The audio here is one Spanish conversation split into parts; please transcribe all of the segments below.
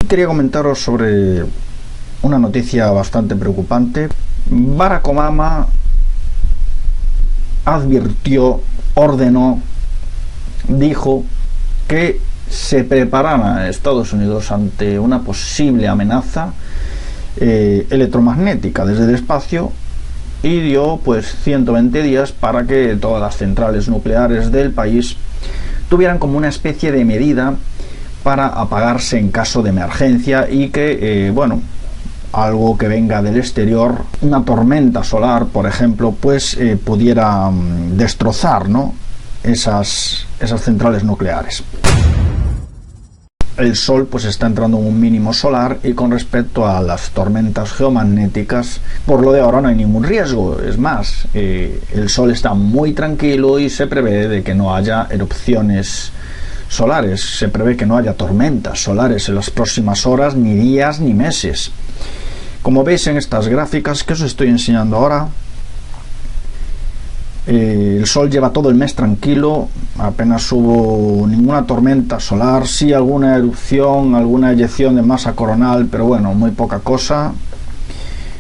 Quería comentaros sobre una noticia bastante preocupante. Barack Obama advirtió, ordenó, dijo que se preparara a Estados Unidos ante una posible amenaza electromagnética desde el espacio, y dio pues 120 días para que todas las centrales nucleares del país tuvieran como una especie de medida para apagarse en caso de emergencia, y que algo que venga del exterior, una tormenta solar por ejemplo, pues pudiera destrozar, ¿no?, esas centrales nucleares. El Sol pues está entrando en un mínimo solar, y con respecto a las tormentas geomagnéticas, por lo de ahora no hay ningún riesgo. Es más, el Sol está muy tranquilo y se prevé de que no haya erupciones solares, se prevé que no haya tormentas solares en las próximas horas, ni días, ni meses. Como veis en estas gráficas que os estoy enseñando ahora, el Sol lleva todo el mes tranquilo, apenas hubo ninguna tormenta solar, sí alguna erupción, alguna eyección de masa coronal, pero bueno, muy poca cosa.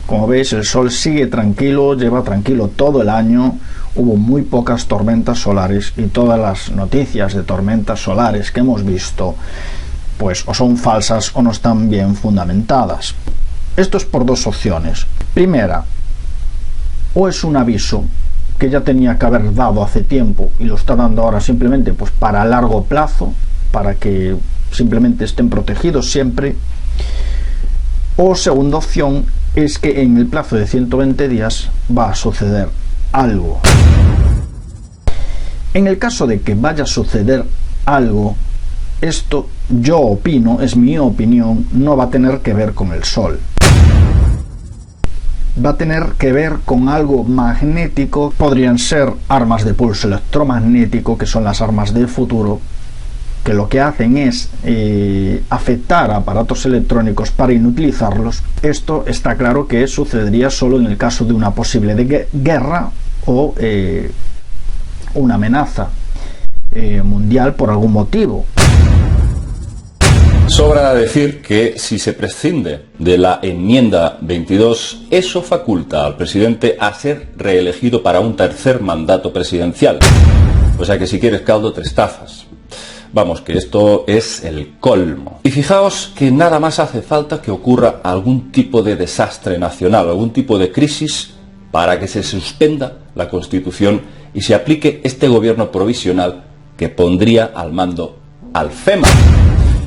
Como veis, el Sol sigue tranquilo, lleva tranquilo todo el año, hubo muy pocas tormentas solares, y todas las noticias de tormentas solares que hemos visto pues o son falsas o no están bien fundamentadas. Esto es por dos opciones. Primera, o es un aviso que ya tenía que haber dado hace tiempo y lo está dando ahora simplemente pues para largo plazo, para que simplemente estén protegidos siempre. O segunda opción es que en el plazo de 120 días va a suceder algo. En el caso de que vaya a suceder algo, esto, yo opino, es mi opinión, no va a tener que ver con el Sol. Va a tener que ver con algo magnético. Podrían ser armas de pulso electromagnético, que son las armas del futuro, que lo que hacen es afectar a aparatos electrónicos para inutilizarlos. Esto está claro que sucedería solo en el caso de una posible guerra o una amenaza mundial por algún motivo. Sobra decir que si se prescinde de la enmienda 22, eso faculta al presidente a ser reelegido para un tercer mandato presidencial. O sea que si quieres caldo, 3 tazas. Vamos, que esto es el colmo. Y fijaos que nada más hace falta que ocurra algún tipo de desastre nacional, algún tipo de crisis, para que se suspenda la Constitución y se aplique este gobierno provisional que pondría al mando al FEMA,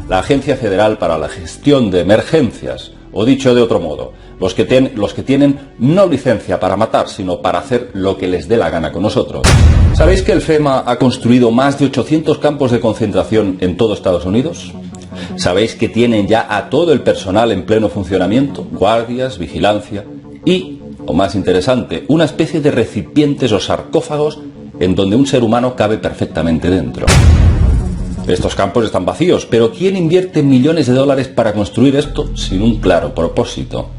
la Agencia Federal para la Gestión de Emergencias, o dicho de otro modo, los que tienen no licencia para matar, sino para hacer lo que les dé la gana con nosotros. ¿Sabéis que el FEMA ha construido más de 800 campos de concentración en todo Estados Unidos? ¿Sabéis que tienen ya a todo el personal en pleno funcionamiento? Guardias, vigilancia y, o más interesante, una especie de recipientes o sarcófagos en donde un ser humano cabe perfectamente dentro. Estos campos están vacíos, pero ¿quién invierte millones de dólares para construir esto sin un claro propósito?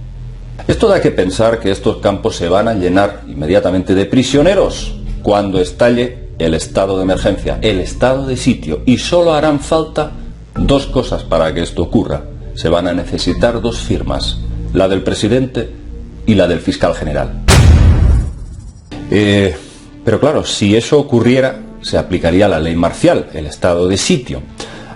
Esto da que pensar que estos campos se van a llenar inmediatamente de prisioneros cuando estalle el estado de emergencia, el estado de sitio, y solo harán falta 2 cosas para que esto ocurra. Se van a necesitar 2 firmas, la del presidente y la del fiscal general. Pero claro, si eso ocurriera, se aplicaría la ley marcial, el estado de sitio,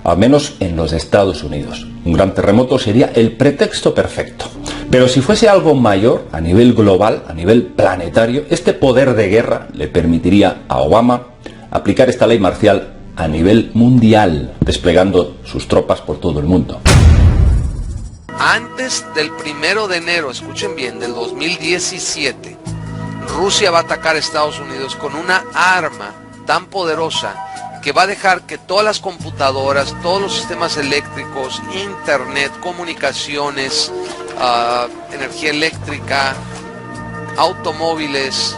al menos en los Estados Unidos. Un gran terremoto sería el pretexto perfecto. Pero si fuese algo mayor, a nivel global, a nivel planetario, este poder de guerra le permitiría a Obama aplicar esta ley marcial a nivel mundial, desplegando sus tropas por todo el mundo. Antes del 1 de enero, escuchen bien, del 2017, Rusia va a atacar a Estados Unidos con una arma tan poderosa que va a dejar que todas las computadoras, todos los sistemas eléctricos, internet, comunicaciones, energía eléctrica, automóviles,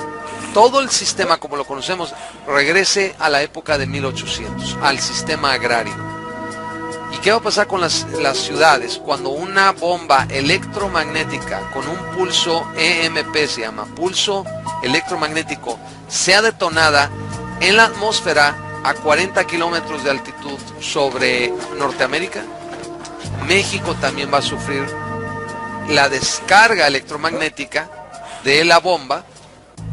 todo el sistema como lo conocemos regrese a la época de 1800, al sistema agrario. ¿Y qué va a pasar con las ciudades cuando una bomba electromagnética con un pulso EMP, se llama pulso electromagnético, sea detonada en la atmósfera a 40 kilómetros de altitud sobre Norteamérica? México también va a sufrir la descarga electromagnética de la bomba,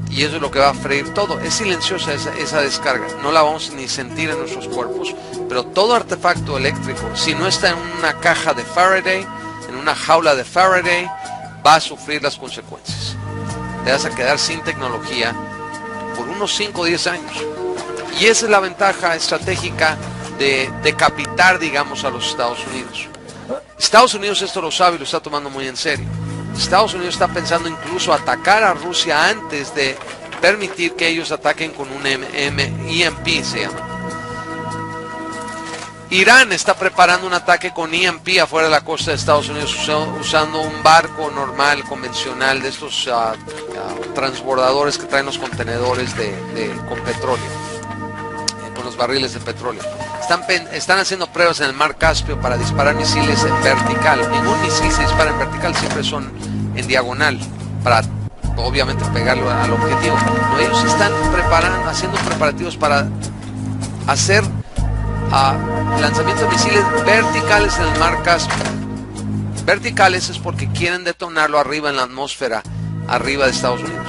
y eso es lo que va a freír todo. Es silenciosa esa descarga, no la vamos ni sentir en nuestros cuerpos, pero todo artefacto eléctrico, si no está en una caja de Faraday, en una jaula de Faraday, va a sufrir las consecuencias. Te vas a quedar sin tecnología por unos 5 o 10 años. Y esa es la ventaja estratégica de decapitar, digamos, a los Estados Unidos. Estados Unidos esto lo sabe y lo está tomando muy en serio. Estados Unidos está pensando incluso atacar a Rusia antes de permitir que ellos ataquen con un EMP, se llama. Irán está preparando un ataque con EMP afuera de la costa de Estados Unidos usando un barco normal, convencional, de estos transbordadores que traen los contenedores con petróleo, con los barriles de petróleo. Están haciendo pruebas en el mar Caspio para disparar misiles en vertical. Ningún misil se dispara en vertical, siempre son en diagonal, para obviamente pegarlo al objetivo. No, ellos están haciendo preparativos para hacer lanzamiento de misiles verticales en el mar Caspio. Verticales es porque quieren detonarlo arriba en la atmósfera, arriba de Estados Unidos.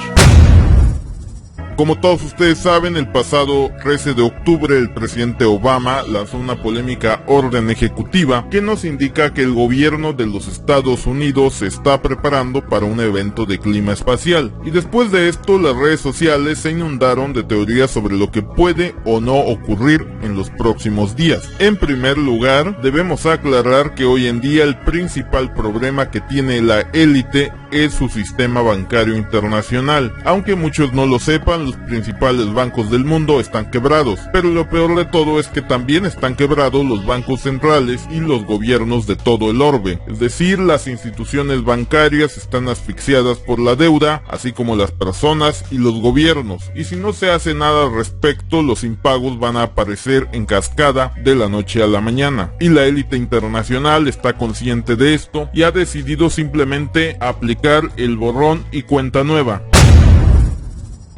Como todos ustedes saben, el pasado 13 de octubre el presidente Obama lanzó una polémica orden ejecutiva que nos indica que el gobierno de los Estados Unidos se está preparando para un evento de clima espacial. Y después de esto, las redes sociales se inundaron de teorías sobre lo que puede o no ocurrir en los próximos días. En primer lugar, debemos aclarar que hoy en día el principal problema que tiene la élite es su sistema bancario internacional. Aunque muchos no lo sepan, los principales bancos del mundo están quebrados, pero lo peor de todo es que también están quebrados los bancos centrales y los gobiernos de todo el orbe. Es decir, las instituciones bancarias están asfixiadas por la deuda, así como las personas y los gobiernos, y si no se hace nada al respecto, los impagos van a aparecer en cascada de la noche a la mañana. Y la élite internacional está consciente de esto y ha decidido simplemente aplicar el borrón y cuenta nueva.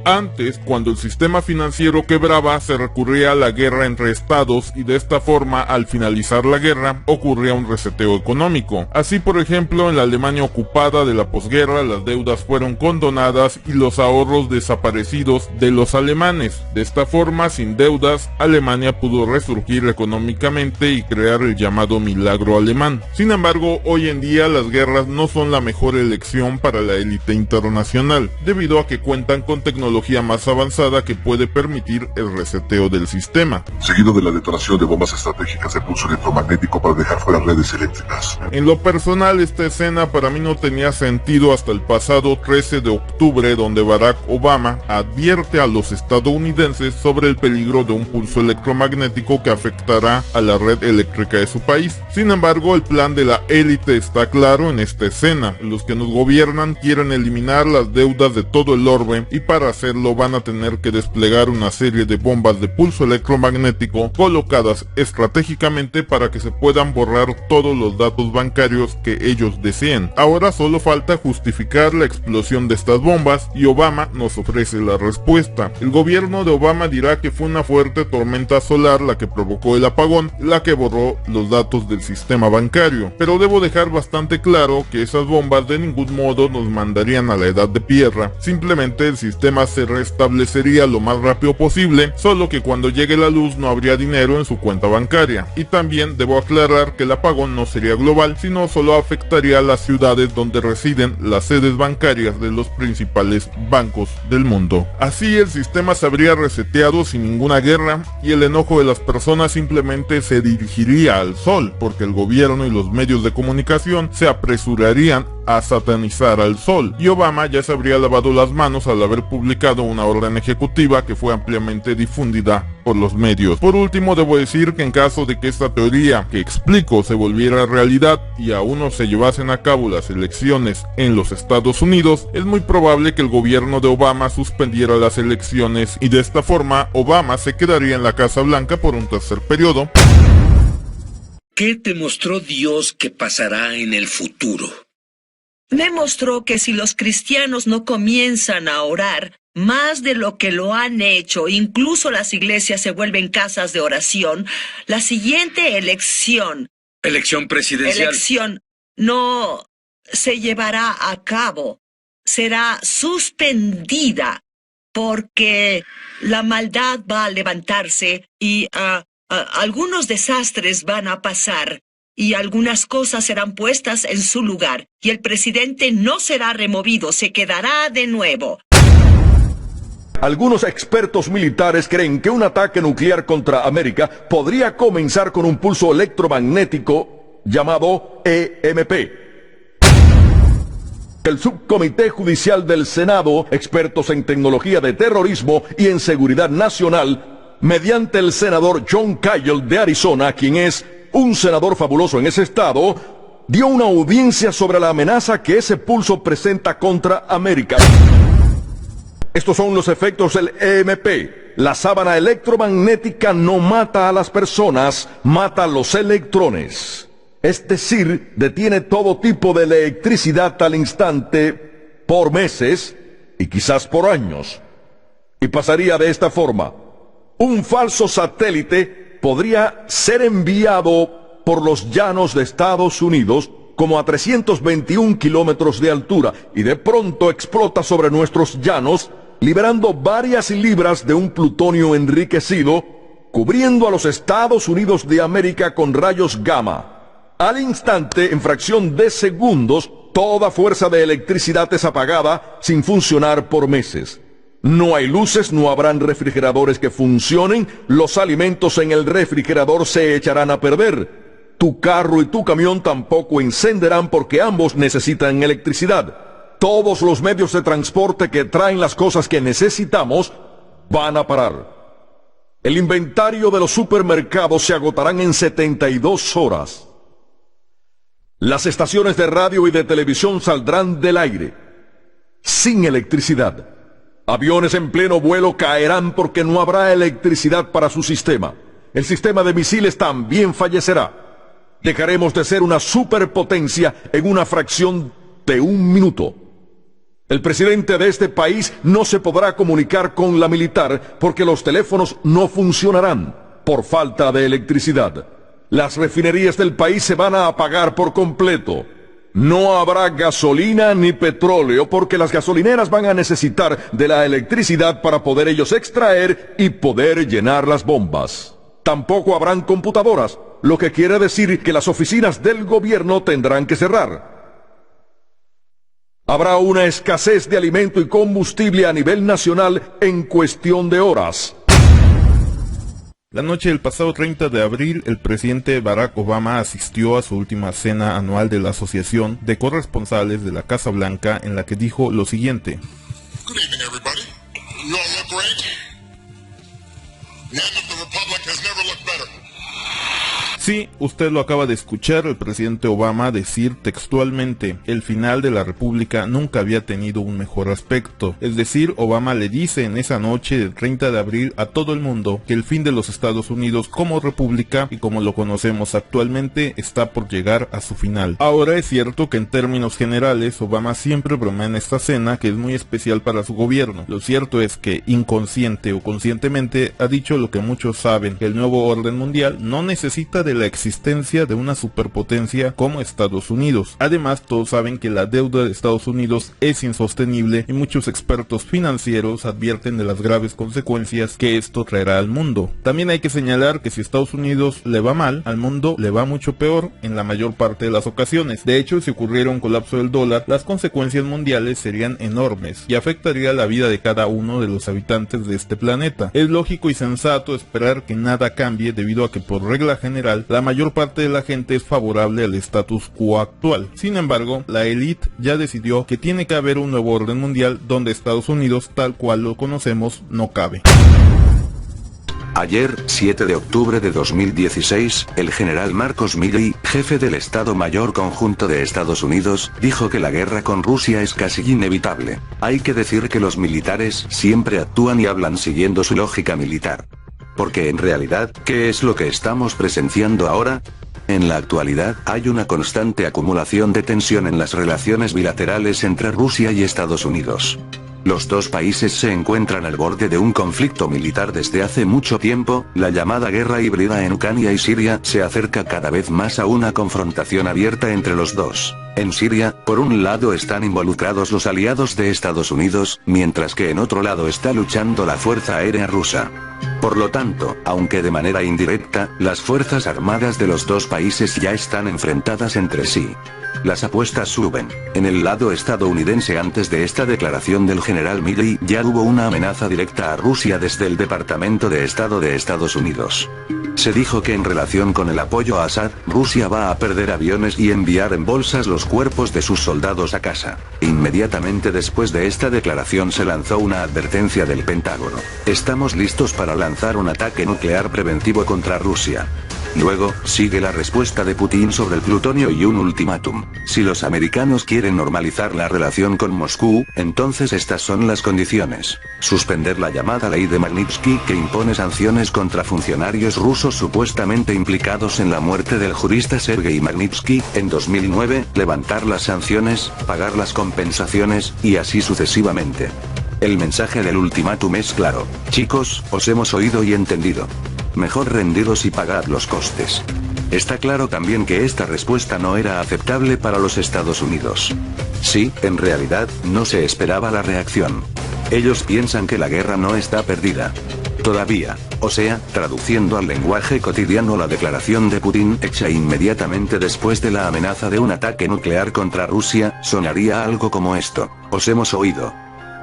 Antes, cuando el sistema financiero quebraba, se recurría a la guerra entre estados y de esta forma, al finalizar la guerra, ocurría un reseteo económico. Así, por ejemplo, en la Alemania ocupada de la posguerra, las deudas fueron condonadas y los ahorros desaparecidos de los alemanes. De esta forma, sin deudas, Alemania pudo resurgir económicamente y crear el llamado milagro alemán. Sin embargo, hoy en día las guerras no son la mejor elección para la élite internacional, debido a que cuentan con tecnología más avanzada que puede permitir el reseteo del sistema. Seguido de la detonación de bombas estratégicas de pulso electromagnético para dejar fuera redes eléctricas. En lo personal, esta escena para mí no tenía sentido hasta el pasado 13 de octubre, donde Barack Obama advierte a los estadounidenses sobre el peligro de un pulso electromagnético que afectará a la red eléctrica de su país. Sin embargo, el plan de la élite está claro en esta escena. Los que nos gobiernan quieren eliminar las deudas de todo el orbe y para hacerlo van a tener que desplegar una serie de bombas de pulso electromagnético colocadas estratégicamente para que se puedan borrar todos los datos bancarios que ellos deseen. Ahora solo falta justificar la explosión de estas bombas y Obama nos ofrece la respuesta. El gobierno de Obama dirá que fue una fuerte tormenta solar la que provocó el apagón, la que borró los datos del sistema bancario. Pero debo dejar bastante claro que esas bombas de ningún modo nos mandarían a la edad de piedra. Simplemente el sistema se restablecería lo más rápido posible, solo que cuando llegue la luz no habría dinero en su cuenta bancaria. Y también debo aclarar que el apagón no sería global, sino solo afectaría a las ciudades donde residen las sedes bancarias de los principales bancos del mundo. Así el sistema se habría reseteado sin ninguna guerra y el enojo de las personas simplemente se dirigiría al sol, porque el gobierno y los medios de comunicación se apresurarían a satanizar al sol, y Obama ya se habría lavado las manos al haber publicado una orden ejecutiva que fue ampliamente difundida por los medios. Por último, debo decir que en caso de que esta teoría que explico se volviera realidad y aún no se llevasen a cabo las elecciones en los Estados Unidos, es muy probable que el gobierno de Obama suspendiera las elecciones y de esta forma Obama se quedaría en la Casa Blanca por un tercer periodo. ¿Qué te mostró Dios que pasará en el futuro? Me mostró que si los cristianos no comienzan a orar más de lo que lo han hecho, incluso las iglesias se vuelven casas de oración, la siguiente elección Elección presidencial. Elección no se llevará a cabo. Será suspendida porque la maldad va a levantarse y algunos desastres van a pasar y algunas cosas serán puestas en su lugar y el presidente no será removido, se quedará de nuevo. Algunos expertos militares creen que un ataque nuclear contra América podría comenzar con un pulso electromagnético llamado EMP. El Subcomité Judicial del Senado, expertos en tecnología de terrorismo y en seguridad nacional, mediante el senador John Kyle de Arizona, quien es un senador fabuloso en ese estado, dio una audiencia sobre la amenaza que ese pulso presenta contra América. Estos son los efectos del EMP. La sábana electromagnética no mata a las personas, mata a los electrones. Es decir, detiene todo tipo de electricidad al instante por meses y quizás por años. Y pasaría de esta forma. Un falso satélite podría ser enviado por los llanos de Estados Unidos como a 321 kilómetros de altura y de pronto explota sobre nuestros llanos, liberando varias libras de un plutonio enriquecido, cubriendo a los Estados Unidos de América con rayos gamma. Al instante, en fracción de segundos, toda fuerza de electricidad es apagada sin funcionar por meses. No hay luces, no habrán refrigeradores que funcionen, los alimentos en el refrigerador se echarán a perder. Tu carro y tu camión tampoco encenderán porque ambos necesitan electricidad. Todos los medios de transporte que traen las cosas que necesitamos van a parar. El inventario de los supermercados se agotarán en 72 horas. Las estaciones de radio y de televisión saldrán del aire, sin electricidad. Aviones en pleno vuelo caerán porque no habrá electricidad para su sistema. El sistema de misiles también fallecerá. Dejaremos de ser una superpotencia en una fracción de un minuto. El presidente de este país no se podrá comunicar con la militar porque los teléfonos no funcionarán por falta de electricidad. Las refinerías del país se van a apagar por completo. No habrá gasolina ni petróleo porque las gasolineras van a necesitar de la electricidad para poder ellos extraer y poder llenar las bombas. Tampoco habrán computadoras, lo que quiere decir que las oficinas del gobierno tendrán que cerrar. Habrá una escasez de alimento y combustible a nivel nacional en cuestión de horas. La noche del pasado 30 de abril, el presidente Barack Obama asistió a su última cena anual de la Asociación de Corresponsales de la Casa Blanca, en la que dijo lo siguiente. Good evening, everybody. You all look great. The end of the republic has never looked better. Sí, usted lo acaba de escuchar, el presidente Obama decir textualmente, el final de la República nunca había tenido un mejor aspecto. Es decir, Obama le dice en esa noche del 30 de abril a todo el mundo que el fin de los Estados Unidos como república y como lo conocemos actualmente está por llegar a su final. Ahora es cierto que en términos generales Obama siempre bromea en esta cena que es muy especial para su gobierno. Lo cierto es que inconsciente o conscientemente ha dicho lo que muchos saben, que el nuevo orden mundial no necesita de la existencia de una superpotencia como Estados Unidos. Además, todos saben que la deuda de Estados Unidos es insostenible y muchos expertos financieros advierten de las graves consecuencias que esto traerá al mundo. También hay que señalar que si Estados Unidos le va mal, al mundo le va mucho peor en la mayor parte de las ocasiones. De hecho, si ocurriera un colapso del dólar, las consecuencias mundiales serían enormes y afectaría la vida de cada uno de los habitantes de este planeta. Es lógico y sensato esperar que nada cambie debido a que por regla general la mayor parte de la gente es favorable al status quo actual. Sin embargo, la élite ya decidió que tiene que haber un nuevo orden mundial donde Estados Unidos, tal cual lo conocemos, no cabe. Ayer, 7 de octubre de 2016, el general Marcos Milley, jefe del Estado Mayor Conjunto de Estados Unidos, dijo que la guerra con Rusia es casi inevitable. Hay que decir que los militares siempre actúan y hablan siguiendo su lógica militar. Porque en realidad, ¿qué es lo que estamos presenciando ahora? En la actualidad, hay una constante acumulación de tensión en las relaciones bilaterales entre Rusia y Estados Unidos. Los dos países se encuentran al borde de un conflicto militar desde hace mucho tiempo, la llamada guerra híbrida en Ucrania y Siria se acerca cada vez más a una confrontación abierta entre los dos. En Siria, por un lado están involucrados los aliados de Estados Unidos, mientras que en otro lado está luchando la Fuerza Aérea Rusa. Por lo tanto, aunque de manera indirecta, las fuerzas armadas de los dos países ya están enfrentadas entre sí. Las apuestas suben. En el lado estadounidense, antes de esta declaración del general Milley, ya hubo una amenaza directa a Rusia desde el Departamento de Estado de Estados Unidos. Se dijo que en relación con el apoyo a Assad, Rusia va a perder aviones y enviar en bolsas los cuerpos de sus soldados a casa. Inmediatamente después de esta declaración se lanzó una advertencia del Pentágono. Estamos listos para lanzar un ataque nuclear preventivo contra Rusia. Luego, sigue la respuesta de Putin sobre el plutonio y un ultimátum. Si los americanos quieren normalizar la relación con Moscú, entonces estas son las condiciones. Suspender la llamada ley de Magnitsky, que impone sanciones contra funcionarios rusos supuestamente implicados en la muerte del jurista Sergei Magnitsky, en 2009, levantar las sanciones, pagar las compensaciones, y así sucesivamente. El mensaje del ultimátum es claro. Chicos, os hemos oído y entendido. Mejor rendiros y pagad los costes. Está claro también que esta respuesta no era aceptable para los Estados Unidos. Sí, en realidad, no se esperaba la reacción. Ellos piensan que la guerra no está perdida. Todavía. O sea, traduciendo al lenguaje cotidiano la declaración de Putin hecha inmediatamente después de la amenaza de un ataque nuclear contra Rusia, sonaría algo como esto. Os hemos oído.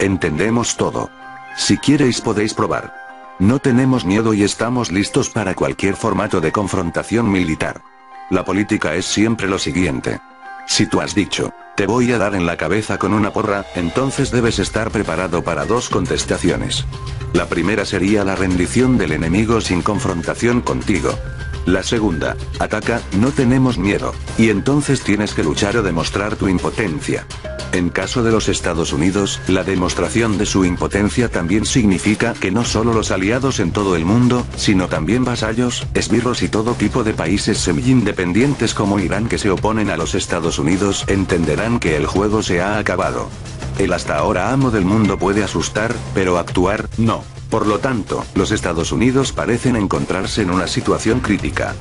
Entendemos todo. Si queréis podéis probar. No tenemos miedo y estamos listos para cualquier formato de confrontación militar. La política es siempre lo siguiente. Si tú has dicho, te voy a dar en la cabeza con una porra, entonces debes estar preparado para dos contestaciones. La primera sería la rendición del enemigo sin confrontación contigo. La segunda, ataca, no tenemos miedo, y entonces tienes que luchar o demostrar tu impotencia. En caso de los Estados Unidos, la demostración de su impotencia también significa que no solo los aliados en todo el mundo, sino también vasallos, esbirros y todo tipo de países semi-independientes como Irán que se oponen a los Estados Unidos entenderán que el juego se ha acabado. El hasta ahora amo del mundo puede asustar, pero actuar, no. Por lo tanto, los Estados Unidos parecen encontrarse en una situación crítica.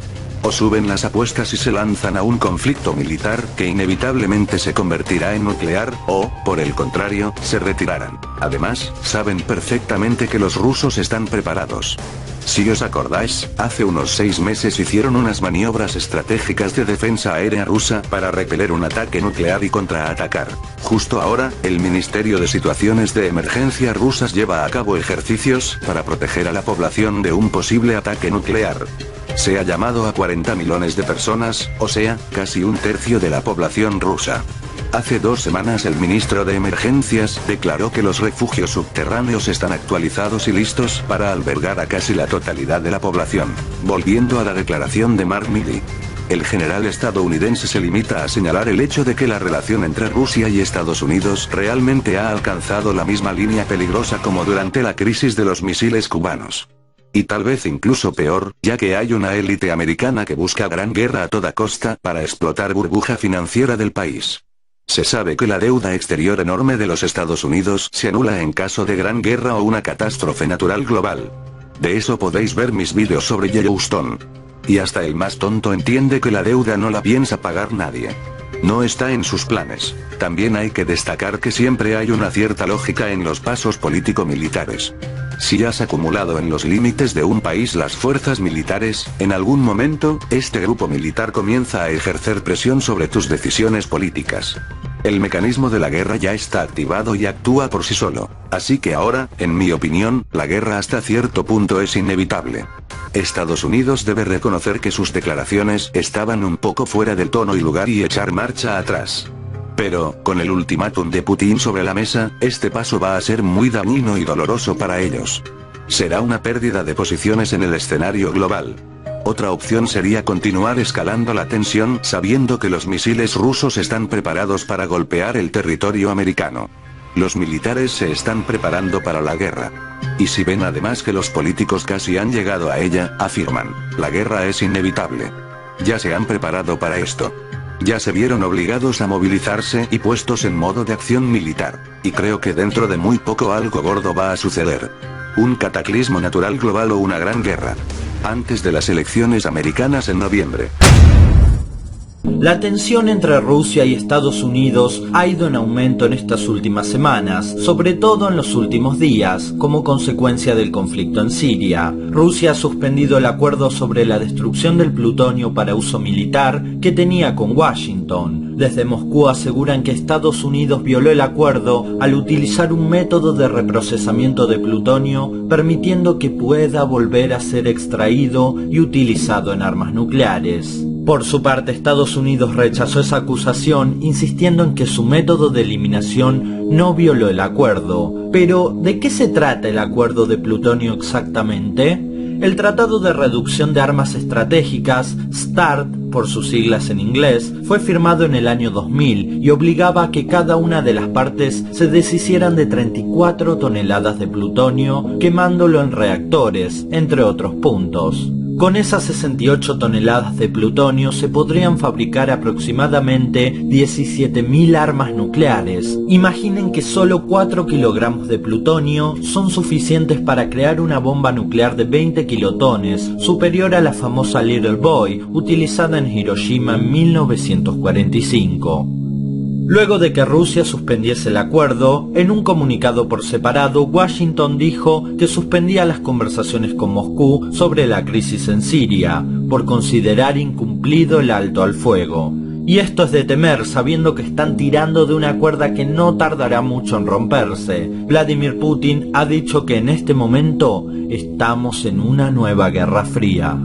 O suben las apuestas y se lanzan a un conflicto militar que inevitablemente se convertirá en nuclear, o, por el contrario, se retirarán. Además, saben perfectamente que los rusos están preparados. Si os acordáis, hace unos 6 meses hicieron unas maniobras estratégicas de defensa aérea rusa para repeler un ataque nuclear y contraatacar. Justo ahora, el Ministerio de Situaciones de Emergencia rusas lleva a cabo ejercicios para proteger a la población de un posible ataque nuclear. Se ha llamado a 40 millones de personas, o sea, casi un tercio de la población rusa. Hace 2 semanas el ministro de Emergencias declaró que los refugios subterráneos están actualizados y listos para albergar a casi la totalidad de la población. Volviendo a la declaración de Mark Milley. El general estadounidense se limita a señalar el hecho de que la relación entre Rusia y Estados Unidos realmente ha alcanzado la misma línea peligrosa como durante la crisis de los misiles cubanos. Y tal vez incluso peor, ya que hay una élite americana que busca gran guerra a toda costa para explotar burbuja financiera del país. Se sabe que la deuda exterior enorme de los Estados Unidos se anula en caso de gran guerra o una catástrofe natural global. De eso podéis ver mis vídeos sobre Yellowstone. Y hasta el más tonto entiende que la deuda no la piensa pagar nadie. No está en sus planes. También hay que destacar que siempre hay una cierta lógica en los pasos político-militares. Si has acumulado en los límites de un país las fuerzas militares, en algún momento, este grupo militar comienza a ejercer presión sobre tus decisiones políticas. El mecanismo de la guerra ya está activado y actúa por sí solo. Así que ahora, en mi opinión, la guerra hasta cierto punto es inevitable. Estados Unidos debe reconocer que sus declaraciones estaban un poco fuera del tono y lugar y echar marcha atrás. Pero, con el ultimátum de Putin sobre la mesa, este paso va a ser muy dañino y doloroso para ellos. Será una pérdida de posiciones en el escenario global. Otra opción sería continuar escalando la tensión sabiendo que los misiles rusos están preparados para golpear el territorio americano. Los militares se están preparando para la guerra. Y si ven además que los políticos casi han llegado a ella, afirman, la guerra es inevitable. Ya se han preparado para esto. Ya se vieron obligados a movilizarse y puestos en modo de acción militar. Y creo que dentro de muy poco algo gordo va a suceder. Un cataclismo natural global o una gran guerra. Antes de las elecciones americanas en noviembre. La tensión entre Rusia y Estados Unidos ha ido en aumento en estas últimas semanas, sobre todo en los últimos días, como consecuencia del conflicto en Siria. Rusia ha suspendido el acuerdo sobre la destrucción del plutonio para uso militar que tenía con Washington. Desde Moscú aseguran que Estados Unidos violó el acuerdo al utilizar un método de reprocesamiento de plutonio, permitiendo que pueda volver a ser extraído y utilizado en armas nucleares. Por su parte, Estados Unidos rechazó esa acusación, insistiendo en que su método de eliminación no violó el acuerdo. Pero, ¿de qué se trata el acuerdo de plutonio exactamente? El Tratado de Reducción de Armas Estratégicas, START, por sus siglas en inglés, fue firmado en el año 2000 y obligaba a que cada una de las partes se deshicieran de 34 toneladas de plutonio, quemándolo en reactores, entre otros puntos. Con esas 68 toneladas de plutonio se podrían fabricar aproximadamente 17.000 armas nucleares. Imaginen que solo 4 kilogramos de plutonio son suficientes para crear una bomba nuclear de 20 kilotones, superior a la famosa Little Boy, utilizada en Hiroshima en 1945. Luego de que Rusia suspendiese el acuerdo, en un comunicado por separado, Washington dijo que suspendía las conversaciones con Moscú sobre la crisis en Siria, por considerar incumplido el alto al fuego. Y esto es de temer, sabiendo que están tirando de una cuerda que no tardará mucho en romperse. Vladimir Putin ha dicho que en este momento estamos en una nueva guerra fría.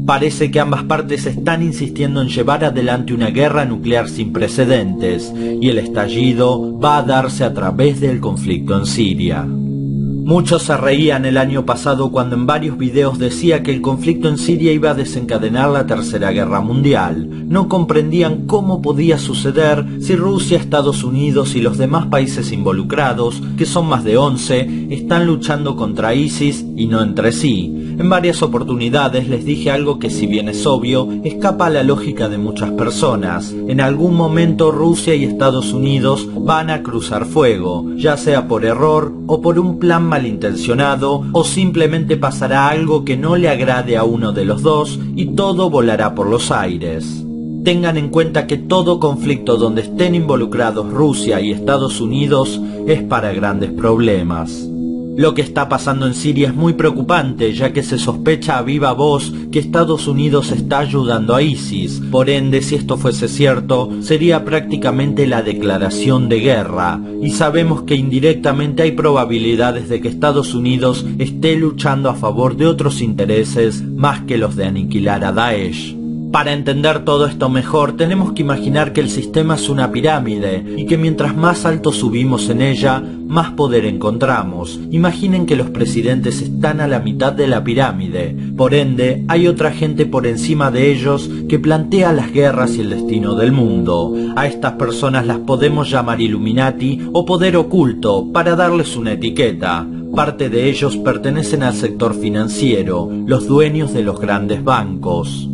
Parece que ambas partes están insistiendo en llevar adelante una guerra nuclear sin precedentes, y el estallido va a darse a través del conflicto en Siria. Muchos se reían el año pasado cuando en varios videos decía que el conflicto en Siria iba a desencadenar la Tercera Guerra Mundial. No comprendían cómo podía suceder si Rusia, Estados Unidos y los demás países involucrados, que son más de 11, están luchando contra ISIS y no entre sí. En varias oportunidades les dije algo que, si bien es obvio, escapa a la lógica de muchas personas. En algún momento Rusia y Estados Unidos van a cruzar fuego, ya sea por error o por un plan malintencionado, o simplemente pasará algo que no le agrade a uno de los dos y todo volará por los aires. Tengan en cuenta que todo conflicto donde estén involucrados Rusia y Estados Unidos es para grandes problemas. Lo que está pasando en Siria es muy preocupante, ya que se sospecha a viva voz que Estados Unidos está ayudando a ISIS. Por ende, si esto fuese cierto, sería prácticamente la declaración de guerra. Y sabemos que indirectamente hay probabilidades de que Estados Unidos esté luchando a favor de otros intereses más que los de aniquilar a Daesh. Para entender todo esto mejor, tenemos que imaginar que el sistema es una pirámide y que mientras más alto subimos en ella, más poder encontramos. Imaginen que los presidentes están a la mitad de la pirámide. Por ende, hay otra gente por encima de ellos que plantea las guerras y el destino del mundo. A estas personas las podemos llamar Illuminati o poder oculto, para darles una etiqueta. Parte de ellos pertenecen al sector financiero, los dueños de los grandes bancos.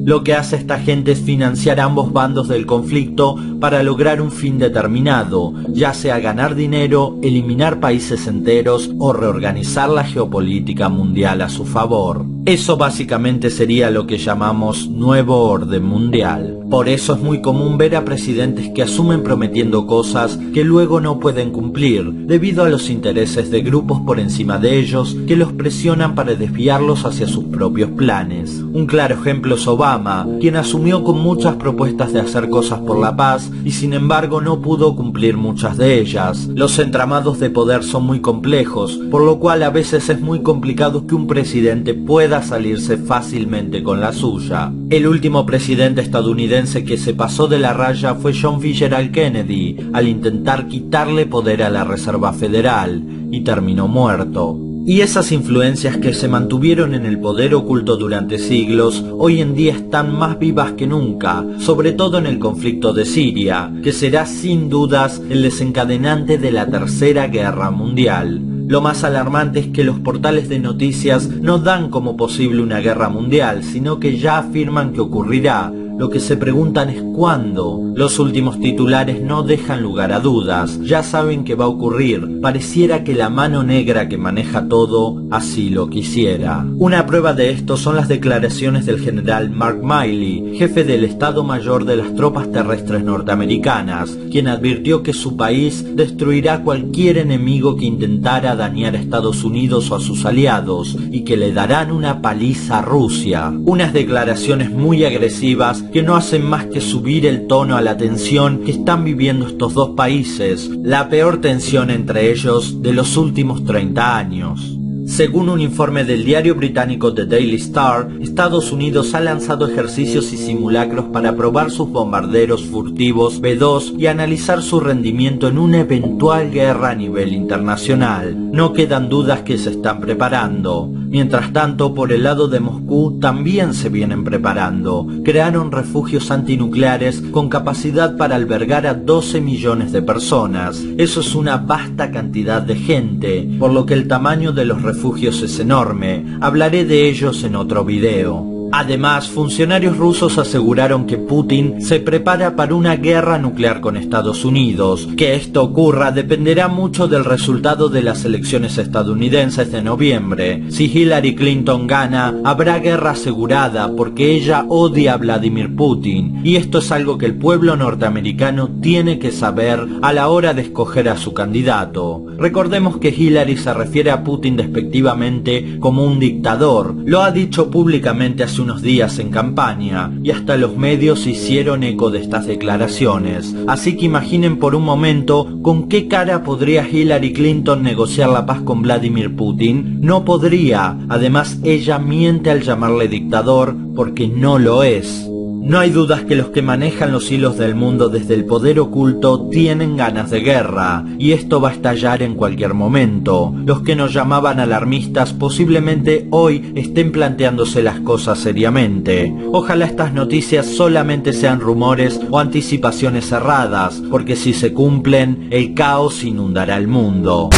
Lo que hace esta gente es financiar ambos bandos del conflicto para lograr un fin determinado, ya sea ganar dinero, eliminar países enteros o reorganizar la geopolítica mundial a su favor. Eso básicamente sería lo que llamamos nuevo orden mundial. Por eso es muy común ver a presidentes que asumen prometiendo cosas que luego no pueden cumplir, debido a los intereses de grupos por encima de ellos que los presionan para desviarlos hacia sus propios planes. Un claro ejemplo es Obama, quien asumió con muchas propuestas de hacer cosas por la paz y sin embargo no pudo cumplir muchas de ellas. Los entramados de poder son muy complejos, por lo cual a veces es muy complicado que un presidente pueda salirse fácilmente con la suya. El último presidente estadounidense que se pasó de la raya fue John Fitzgerald Kennedy, al intentar quitarle poder a la Reserva Federal, y terminó muerto. Y esas influencias que se mantuvieron en el poder oculto durante siglos, hoy en día están más vivas que nunca, sobre todo en el conflicto de Siria, que será sin dudas el desencadenante de la Tercera Guerra Mundial. Lo más alarmante es que los portales de noticias no dan como posible una guerra mundial, sino que ya afirman que ocurrirá, lo que se preguntan es ¿cuándo? Los últimos titulares no dejan lugar a dudas, ya saben que va a ocurrir, pareciera que la mano negra que maneja todo así lo quisiera. Una prueba de esto son las declaraciones del general Mark Milley, jefe del Estado Mayor de las tropas terrestres norteamericanas, quien advirtió que su país destruirá cualquier enemigo que intentara dañar a Estados Unidos o a sus aliados y que le darán una paliza a Rusia. Unas declaraciones muy agresivas que no hacen más que subir el tono a la tensión que están viviendo estos dos países, la peor tensión entre ellos de los últimos 30 años. Según un informe del diario británico The Daily Star, Estados Unidos ha lanzado ejercicios y simulacros para probar sus bombarderos furtivos B-2 y analizar su rendimiento en una eventual guerra a nivel internacional. No quedan dudas que se están preparando. Mientras tanto, por el lado de Moscú también se vienen preparando. Crearon refugios antinucleares con capacidad para albergar a 12 millones de personas. Eso es una vasta cantidad de gente, por lo que el tamaño de los refugios es enorme. Hablaré de ellos en otro video. Además, funcionarios rusos aseguraron que Putin se prepara para una guerra nuclear con Estados Unidos. Que esto ocurra dependerá mucho del resultado de las elecciones estadounidenses de noviembre. Si Hillary Clinton gana, habrá guerra asegurada porque ella odia a Vladimir Putin, y esto es algo que el pueblo norteamericano tiene que saber a la hora de escoger a su candidato. Recordemos que Hillary se refiere a Putin despectivamente como un dictador. Lo ha dicho públicamente hace unos días en campaña, y hasta los medios hicieron eco de estas declaraciones. Así que imaginen por un momento con qué cara podría Hillary Clinton negociar la paz con Vladimir Putin. No podría. Además, ella miente al llamarle dictador porque no lo es. No hay dudas que los que manejan los hilos del mundo desde el poder oculto tienen ganas de guerra, y esto va a estallar en cualquier momento. Los que nos llamaban alarmistas posiblemente hoy estén planteándose las cosas seriamente. Ojalá estas noticias solamente sean rumores o anticipaciones cerradas, porque si se cumplen, el caos inundará el mundo.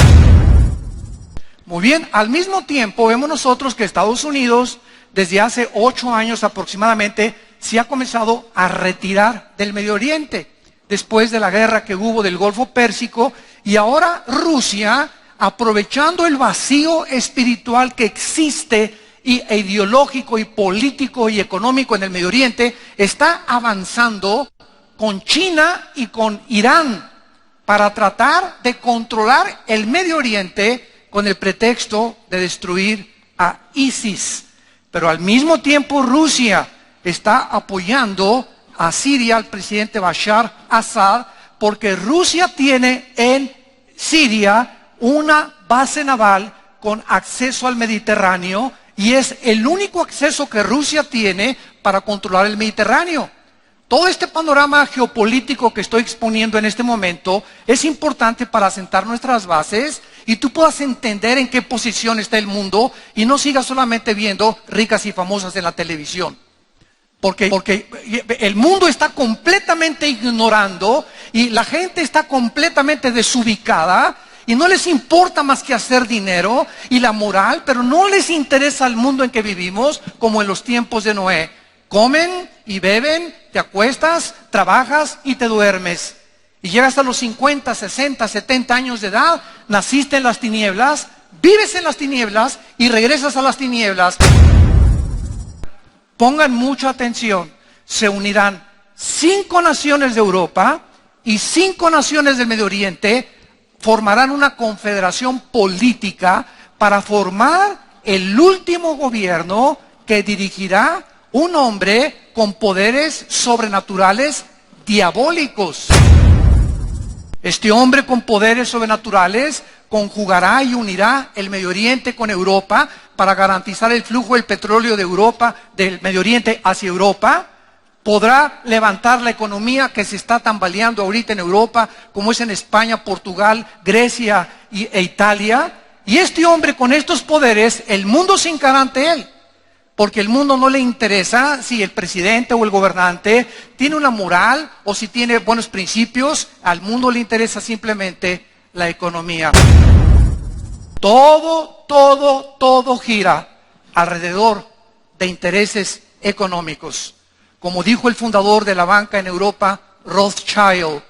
Muy bien, al mismo tiempo vemos nosotros que Estados Unidos, desde hace 8 años aproximadamente, se ha comenzado a retirar del Medio Oriente, después de la guerra que hubo del Golfo Pérsico, y ahora Rusia, aprovechando el vacío espiritual que existe, e ideológico, y político, y económico en el Medio Oriente, está avanzando con China y con Irán, para tratar de controlar el Medio Oriente con el pretexto de destruir a ISIS. Pero al mismo tiempo Rusia está apoyando a Siria, al presidente Bashar Assad, porque Rusia tiene en Siria una base naval con acceso al Mediterráneo, y es el único acceso que Rusia tiene para controlar el Mediterráneo. Todo este panorama geopolítico que estoy exponiendo en este momento es importante para asentar nuestras bases y tú puedas entender en qué posición está el mundo y no sigas solamente viendo ricas y famosas en la televisión. Porque el mundo está completamente ignorando y la gente está completamente desubicada y no les importa más que hacer dinero y la moral, pero no les interesa el mundo en que vivimos como en los tiempos de Noé. Comen y beben, te acuestas, trabajas y te duermes. Y llegas a los 50, 60, 70 años de edad, naciste en las tinieblas, vives en las tinieblas y regresas a las tinieblas. Pongan mucha atención, se unirán 5 naciones de Europa y 5 naciones del Medio Oriente, formarán una confederación política para formar el último gobierno que dirigirá un hombre con poderes sobrenaturales diabólicos. Este hombre con poderes sobrenaturales conjugará y unirá el Medio Oriente con Europa para garantizar el flujo del petróleo de Europa, del Medio Oriente hacia Europa. Podrá levantar la economía que se está tambaleando ahorita en Europa, como es en España, Portugal, Grecia e Italia. Y este hombre con estos poderes, el mundo se hincará ante él. Porque el mundo no le interesa si el presidente o el gobernante tiene una moral o si tiene buenos principios. Al mundo le interesa simplemente la economía. Todo gira alrededor de intereses económicos. Como dijo el fundador de la banca en Europa, Rothschild,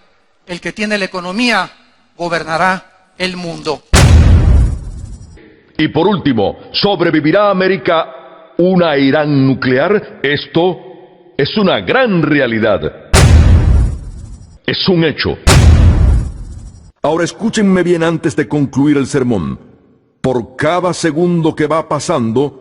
el que tiene la economía gobernará el mundo. Y por último, ¿sobrevivirá América una Irán nuclear? Esto es una gran realidad. Es un hecho. Ahora escúchenme bien antes de concluir el sermón. Por cada segundo que va pasando,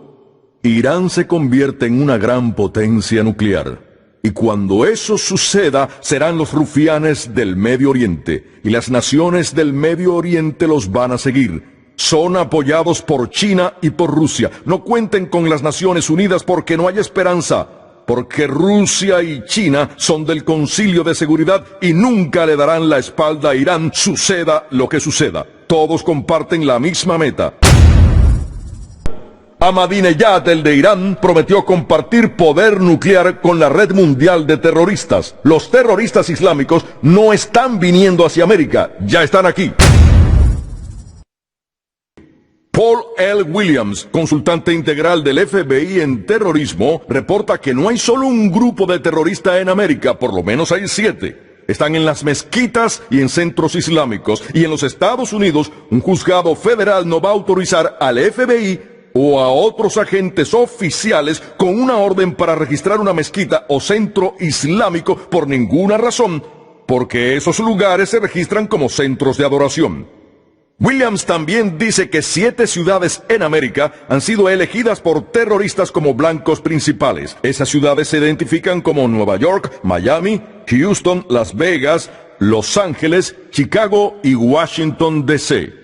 Irán se convierte en una gran potencia nuclear. Y cuando eso suceda, serán los rufianes del Medio Oriente. Y las naciones del Medio Oriente los van a seguir. Son apoyados por China y por Rusia. No cuenten con las Naciones Unidas porque no hay esperanza. Porque Rusia y China son del Concilio de Seguridad y nunca le darán la espalda a Irán, suceda lo que suceda. Todos comparten la misma meta. Ahmadinejad, el de Irán, prometió compartir poder nuclear con la red mundial de terroristas. Los terroristas islámicos no están viniendo hacia América, ya están aquí. Paul L. Williams, consultante integral del FBI en terrorismo, reporta que no hay solo un grupo de terroristas en América, por lo menos hay 7. Están en las mezquitas y en centros islámicos. Y en los Estados Unidos, un juzgado federal no va a autorizar al FBI o a otros agentes oficiales con una orden para registrar una mezquita o centro islámico por ninguna razón, porque esos lugares se registran como centros de adoración. Williams también dice que 7 ciudades en América han sido elegidas por terroristas como blancos principales. Esas ciudades se identifican como Nueva York, Miami, Houston, Las Vegas, Los Ángeles, Chicago y Washington, D.C.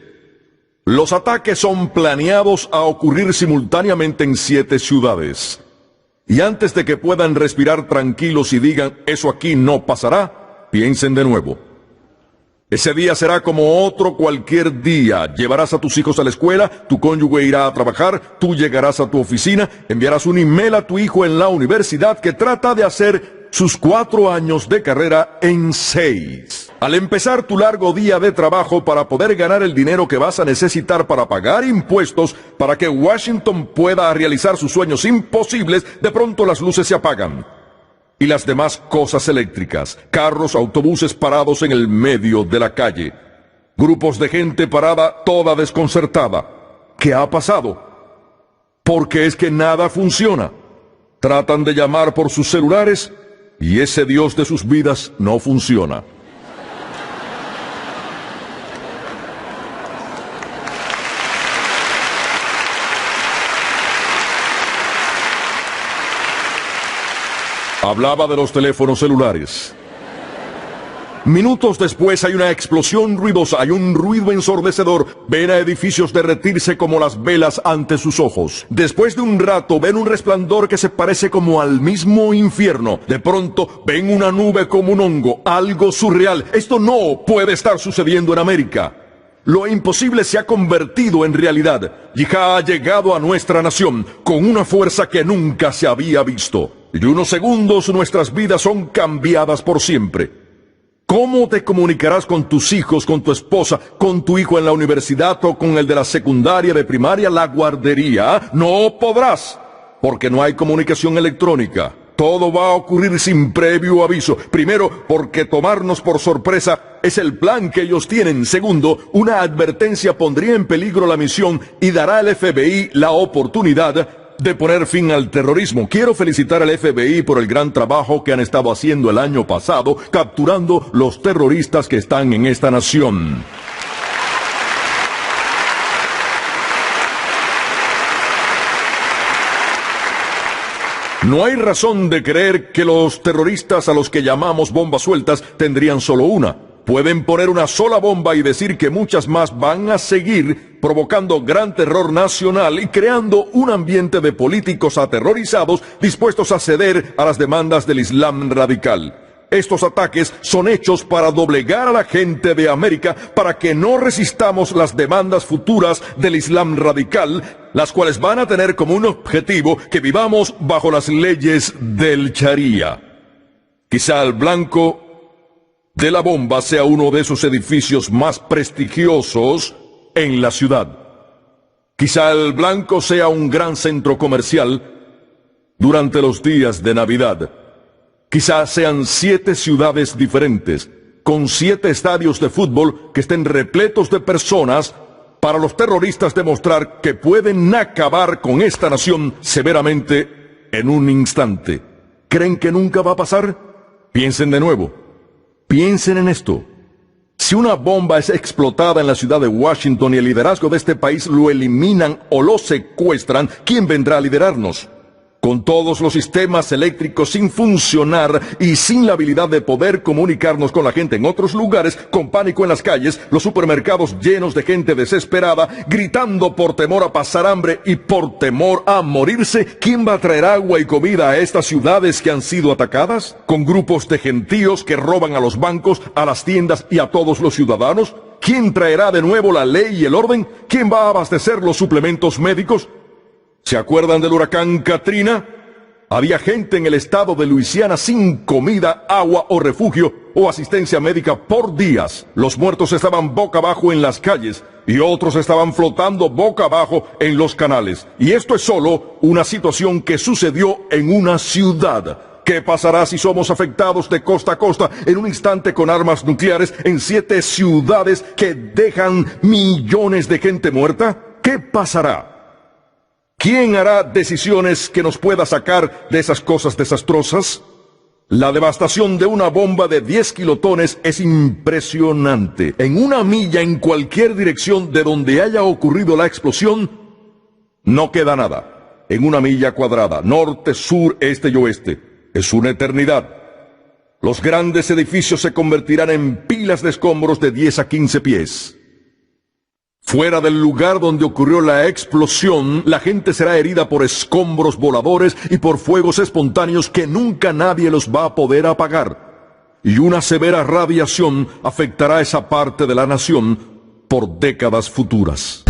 Los ataques son planeados a ocurrir simultáneamente en 7 ciudades. Y antes de que puedan respirar tranquilos y digan, eso aquí no pasará, piensen de nuevo. Ese día será como otro cualquier día. Llevarás a tus hijos a la escuela, tu cónyuge irá a trabajar, tú llegarás a tu oficina, enviarás un email a tu hijo en la universidad que trata de hacer sus 4 años de carrera en 6. Al empezar tu largo día de trabajo para poder ganar el dinero que vas a necesitar para pagar impuestos, para que Washington pueda realizar sus sueños imposibles, de pronto las luces se apagan. Y las demás cosas eléctricas, carros, autobuses parados en el medio de la calle, grupos de gente parada toda desconcertada. ¿Qué ha pasado? Porque es que nada funciona. Tratan de llamar por sus celulares y ese Dios de sus vidas no funciona. Hablaba de los teléfonos celulares. Minutos después hay una explosión ruidosa, hay un ruido ensordecedor. Ven a edificios derretirse como las velas ante sus ojos. Después de un rato ven un resplandor que se parece como al mismo infierno. De pronto ven una nube como un hongo, algo surreal. Esto no puede estar sucediendo en América. Lo imposible se ha convertido en realidad. Yihad ha llegado a nuestra nación con una fuerza que nunca se había visto. Y unos segundos nuestras vidas son cambiadas por siempre. ¿Cómo te comunicarás con tus hijos, con tu esposa, con tu hijo en la universidad o con el de la secundaria, de primaria, la guardería? No podrás, porque no hay comunicación electrónica. Todo va a ocurrir sin previo aviso. Primero, porque tomarnos por sorpresa es el plan que ellos tienen. Segundo, una advertencia pondría en peligro la misión y dará al FBI la oportunidad de poner fin al terrorismo. Quiero felicitar al FBI por el gran trabajo que han estado haciendo el año pasado, capturando los terroristas que están en esta nación. No hay razón de creer que los terroristas a los que llamamos bombas sueltas tendrían solo una. Pueden poner una sola bomba y decir que muchas más van a seguir, provocando gran terror nacional y creando un ambiente de políticos aterrorizados dispuestos a ceder a las demandas del Islam radical. Estos ataques son hechos para doblegar a la gente de América para que no resistamos las demandas futuras del Islam radical, las cuales van a tener como un objetivo que vivamos bajo las leyes del Sharia. Quizá el blanco de la bomba sea uno de esos edificios más prestigiosos en la ciudad. Quizá el blanco sea un gran centro comercial durante los días de Navidad. Quizás sean 7 ciudades diferentes, con 7 estadios de fútbol que estén repletos de personas, para los terroristas demostrar que pueden acabar con esta nación severamente en un instante. ¿Creen que nunca va a pasar? Piensen de nuevo. Piensen en esto. Si una bomba es explotada en la ciudad de Washington y el liderazgo de este país lo eliminan o lo secuestran, ¿quién vendrá a liderarnos? Con todos los sistemas eléctricos sin funcionar y sin la habilidad de poder comunicarnos con la gente en otros lugares, con pánico en las calles, los supermercados llenos de gente desesperada, gritando por temor a pasar hambre y por temor a morirse, ¿quién va a traer agua y comida a estas ciudades que han sido atacadas? ¿Con grupos de gentíos que roban a los bancos, a las tiendas y a todos los ciudadanos? ¿Quién traerá de nuevo la ley y el orden? ¿Quién va a abastecer los suplementos médicos? ¿Se acuerdan del huracán Katrina? Había gente en el estado de Luisiana sin comida, agua o refugio o asistencia médica por días. Los muertos estaban boca abajo en las calles y otros estaban flotando boca abajo en los canales. Y esto es solo una situación que sucedió en una ciudad. ¿Qué pasará si somos afectados de costa a costa en un instante con armas nucleares en 7 ciudades que dejan millones de gente muerta? ¿Qué pasará? ¿Quién hará decisiones que nos pueda sacar de esas cosas desastrosas? La devastación de una bomba de 10 kilotones es impresionante. En una milla en cualquier dirección de donde haya ocurrido la explosión, no queda nada. En una milla cuadrada, norte, sur, este y oeste. Es una eternidad. Los grandes edificios se convertirán en pilas de escombros de 10 a 15 pies. Fuera del lugar donde ocurrió la explosión, la gente será herida por escombros voladores y por fuegos espontáneos que nunca nadie los va a poder apagar. Y una severa radiación afectará esa parte de la nación por décadas futuras.